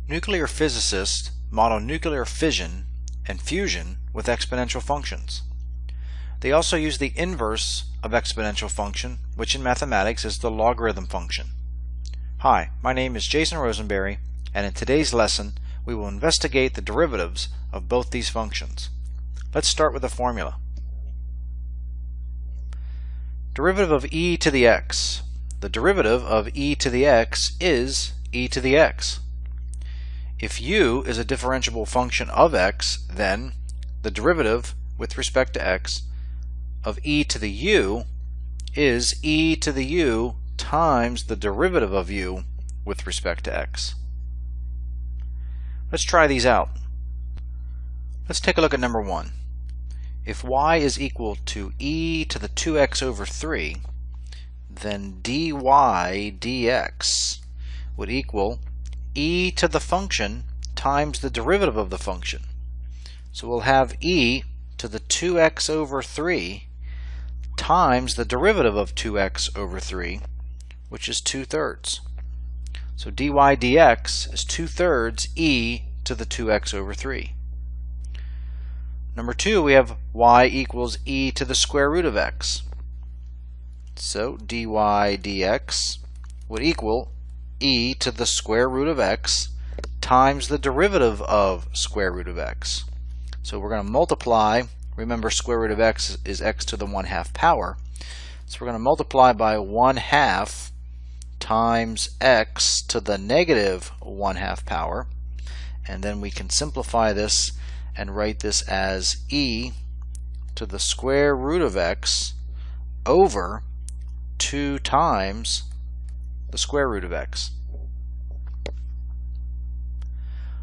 Nuclear physicists model nuclear fission and fusion with exponential functions. They also use the inverse of exponential function, which in mathematics is the logarithm function. Hi, my name is Jason Rosenberry, and in today's lesson we will investigate the derivatives of both these functions. Let's start with a formula. Derivative of e to the x. The derivative of e to the x is e to the x. If u is a differentiable function of x, then the derivative with respect to x of e to the u is e to the u times the derivative of u with respect to x. Let's try these out. Let's take a look at number 1. If y is equal to e to the 2x over 3, then dy dx would equal e to the function times the derivative of the function. So we'll have e to the 2x over 3 times the derivative of 2x over 3, which is 2/3. So dy dx is 2/3 e to the 2x over 3. Number 2, we have y equals e to the square root of x. So dy dx would equal e to the square root of x times the derivative of square root of x. So we're going to multiply. Remember, square root of x is x to the 1/2 power. So we're going to multiply by 1/2 times x to the negative 1/2 power. And then we can simplify this and write this as e to the square root of x over 2 times the square root of x.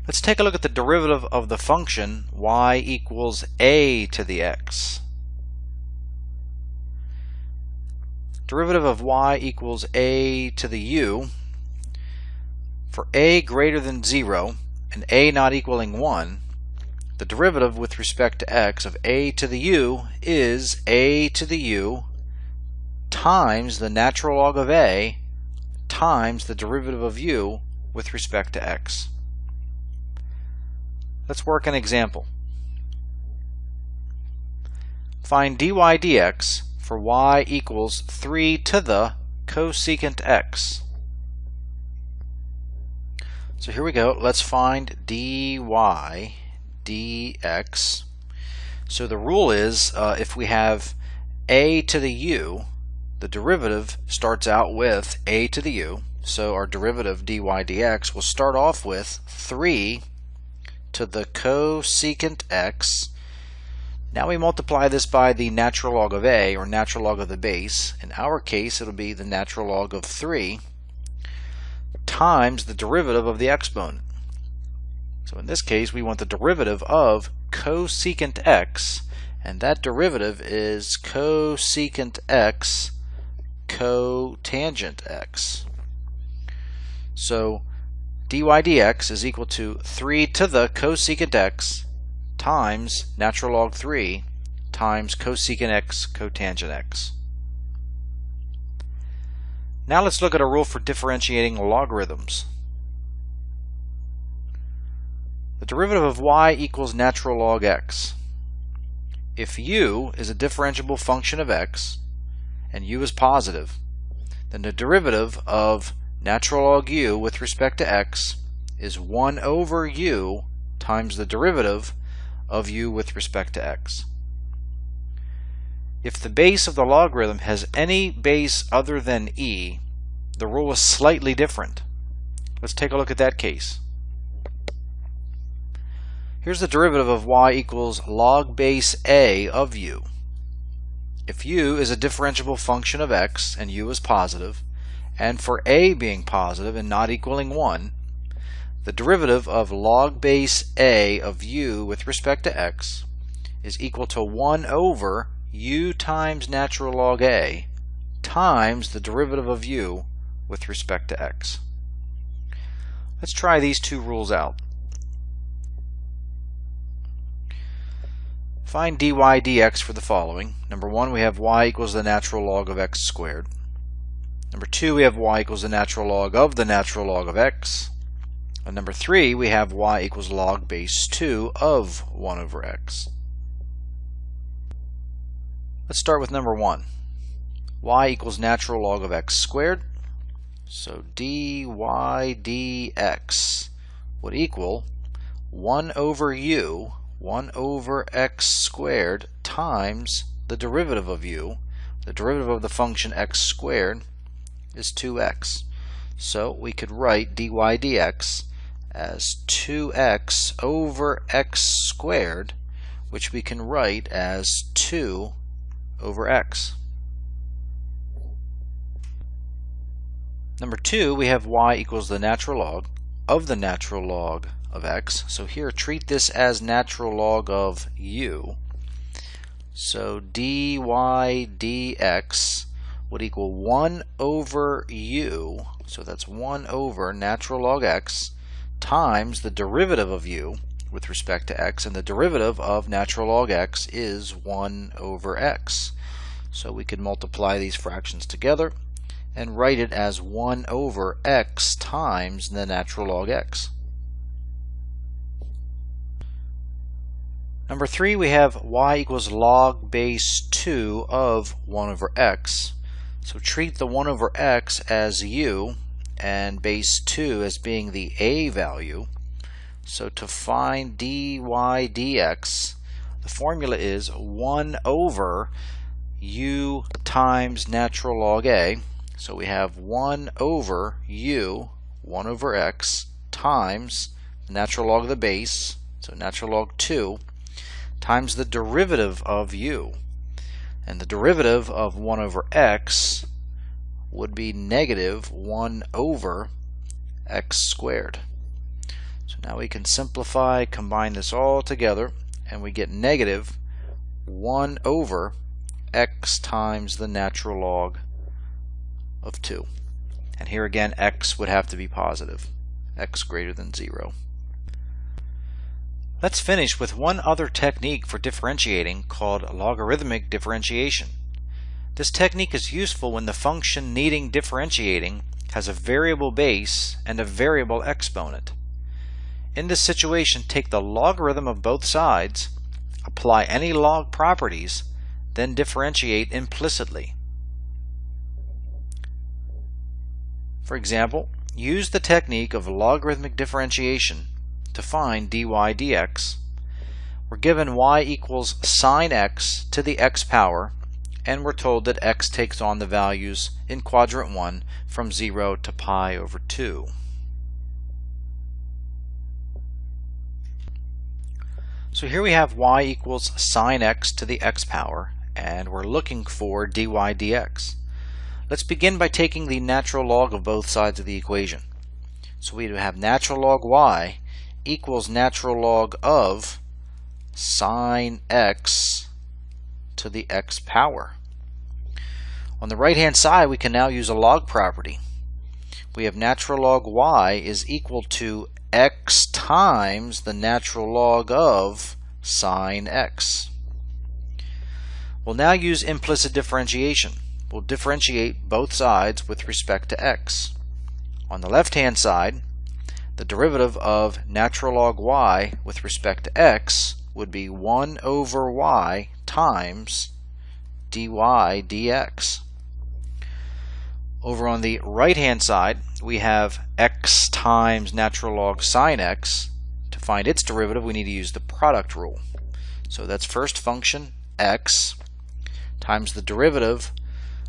Let's take a look at the derivative of the function y equals a to the x. Derivative of y equals a to the u. For a greater than 0 and a not equaling 1, the derivative with respect to x of a to the u is a to the u times the natural log of a times the derivative of u with respect to x. Let's work an example. Find dy dx for y equals 3 to the cosecant x. So here we go. Let's find dy dx. So the rule is if we have a to the u, the derivative starts out with a to the u. So our derivative dy dx will start off with 3 to the cosecant x. Now we multiply this by the natural log of a, or natural log of the base. In our case, it'll be the natural log of 3 times the derivative of the exponent. So in this case, we want the derivative of cosecant x, and that derivative is cosecant x cotangent x. So dy dx is equal to 3 to the cosecant x times natural log 3 times cosecant x cotangent x. Now let's look at a rule for differentiating logarithms. The derivative of y equals natural log x. If u is a differentiable function of x and u is positive, then the derivative of natural log u with respect to x is 1 over u times the derivative of u with respect to x. If the base of the logarithm has any base other than e, the rule is slightly different. Let's take a look at that case. Here's the derivative of y equals log base a of u. If u is a differentiable function of x and u is positive, and for a being positive and not equaling 1, the derivative of log base a of u with respect to x is equal to 1 over u times natural log a times the derivative of u with respect to x. Let's try these two rules out. Find dy dx for the following. Number 1, we have y equals the natural log of x squared. Number 2, we have y equals the natural log of x. On number 3, we have y equals log base 2 of 1 over x. Let's start with number 1. Y equals natural log of x squared. So dy dx would equal 1 over u, 1 over x squared, times the derivative of u. The derivative of the function x squared is 2x. So we could write dy dx as 2x over x squared, which we can write as 2 over x. Number 2, we have y equals the natural log of the natural log of x. So here, treat this as natural log of u. So dy dx would equal 1 over u, so that's 1 over natural log x, times the derivative of u with respect to x, and the derivative of natural log x is 1 over x. So we could multiply these fractions together and write it as 1 over x times the natural log x. Number 3, we have y equals log base 2 of 1 over x. So treat the 1 over x as u and base 2 as being the a value. So to find dy dx, the formula is 1 over u times natural log a. So we have 1 over u, 1 over x, times the natural log of the base, so natural log 2, times the derivative of u. And the derivative of 1 over x would be negative 1 over x squared. So now we can simplify, combine this all together, and we get negative 1 over x times the natural log of 2. And here again, x would have to be positive, x greater than 0. Let's finish with one other technique for differentiating called logarithmic differentiation. This technique is useful when the function needing differentiating has a variable base and a variable exponent. In this situation, take the logarithm of both sides, apply any log properties, then differentiate implicitly. For example, use the technique of logarithmic differentiation to find dy dx. We're given y equals sine x to the x power, and we're told that x takes on the values in quadrant 1 from 0 to pi over 2. So here we have y equals sine x to the x power, and we're looking for dy dx. Let's begin by taking the natural log of both sides of the equation. So we have natural log y equals natural log of sine x to the x power. On the right hand side, we can now use a log property. We have natural log y is equal to x times the natural log of sine x. We'll now use implicit differentiation. We'll differentiate both sides with respect to x. On the left hand side, the derivative of natural log y with respect to x would be 1 over y times dy dx. Over on the right hand side, we have x times natural log sine x. To find its derivative, we need to use the product rule. So that's first function x times the derivative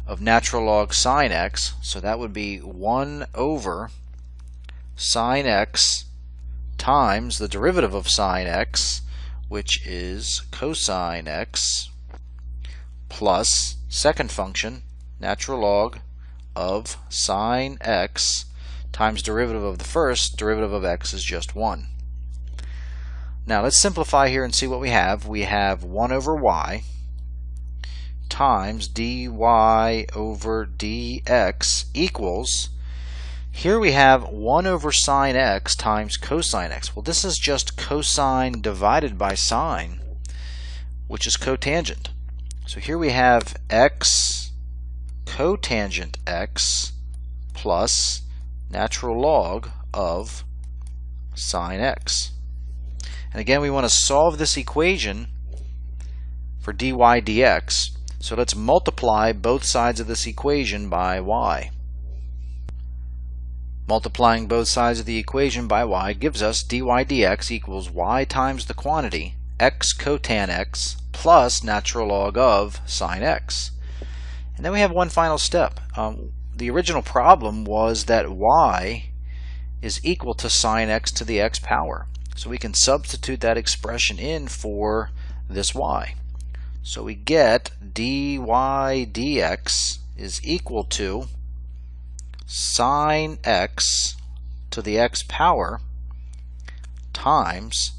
of natural log sine x. So that would be 1 over sine x times the derivative of sine x, which is cosine x, plus second function natural log of sine x times derivative of the first. Derivative of x is just 1. Now let's simplify here and see what we have. We have 1 over y times dy over dx equals, here we have 1 over sine x times cosine x. Well, this is just cosine divided by sine, which is cotangent. So here we have x cotangent x plus natural log of sine x. And again, we want to solve this equation for dy dx. So let's multiply both sides of this equation by y. Multiplying both sides of the equation by y gives us dy dx equals y times the quantity x cotan x plus natural log of sine x. And then we have one final step. The original problem was that y is equal to sine x to the x power. So we can substitute that expression in for this y. So we get dy dx is equal to sine x to the x power times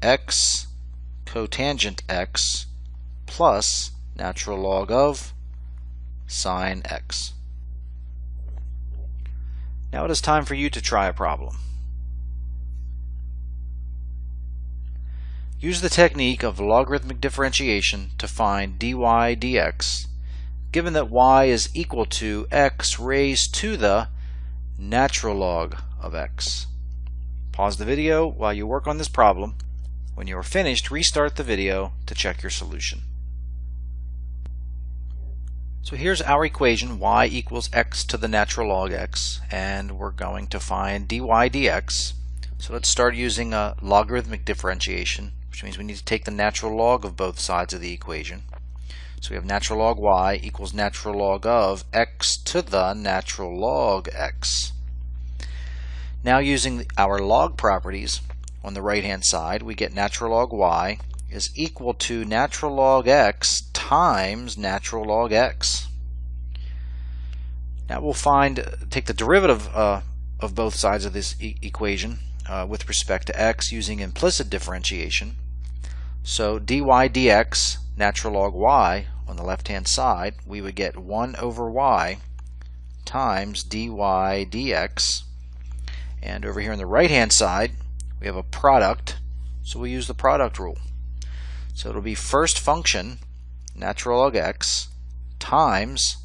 x cotangent x plus natural log of sine x. Now it is time for you to try a problem. Use the technique of logarithmic differentiation to find dy dx, given that y is equal to x raised to the natural log of x. Pause the video while you work on this problem. When you are finished, restart the video to check your solution. So here's our equation, y equals x to the natural log x, and we're going to find dy dx. So let's start using a logarithmic differentiation, which means we need to take the natural log of both sides of the equation. So we have natural log y equals natural log of x to the natural log x. Now using our log properties on the right hand side, we get natural log y is equal to natural log x times natural log x. Now we'll take the derivative of both sides of this equation with respect to x using implicit differentiation. So dy dx natural log y on the left hand side, we would get 1 over y times dy dx, and over here on the right hand side we have a product, so we use the product rule. So it'll be first function natural log x times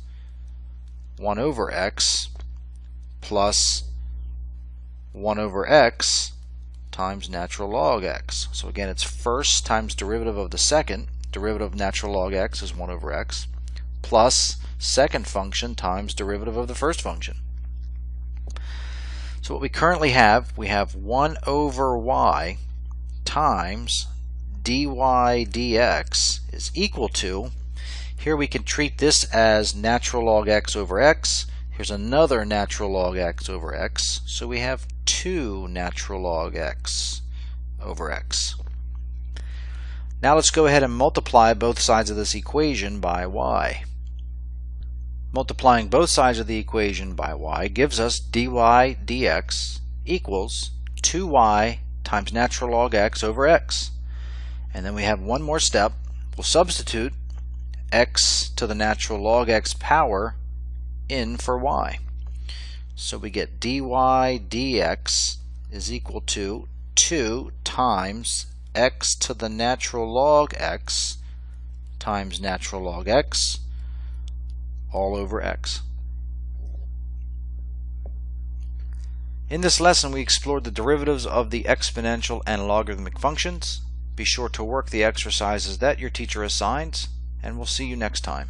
1 over x plus 1 over x times natural log x. So again, it's first times derivative of the second. Derivative of natural log x is 1 over x plus second function times derivative of the first function. So what we currently have, we have 1 over y times dy dx is equal to, here we can treat this as natural log x over x. Here's another natural log x over x. So we have 2 natural log x over x. Now let's go ahead and multiply both sides of this equation by y. Multiplying both sides of the equation by y gives us dy dx equals 2y times natural log x over x. And then we have one more step. We'll substitute x to the natural log x power in for y. So we get dy dx is equal to 2 times x to the natural log x times natural log x all over x. In this lesson we explored the derivatives of the exponential and logarithmic functions. Be sure to work the exercises that your teacher assigns, and we'll see you next time.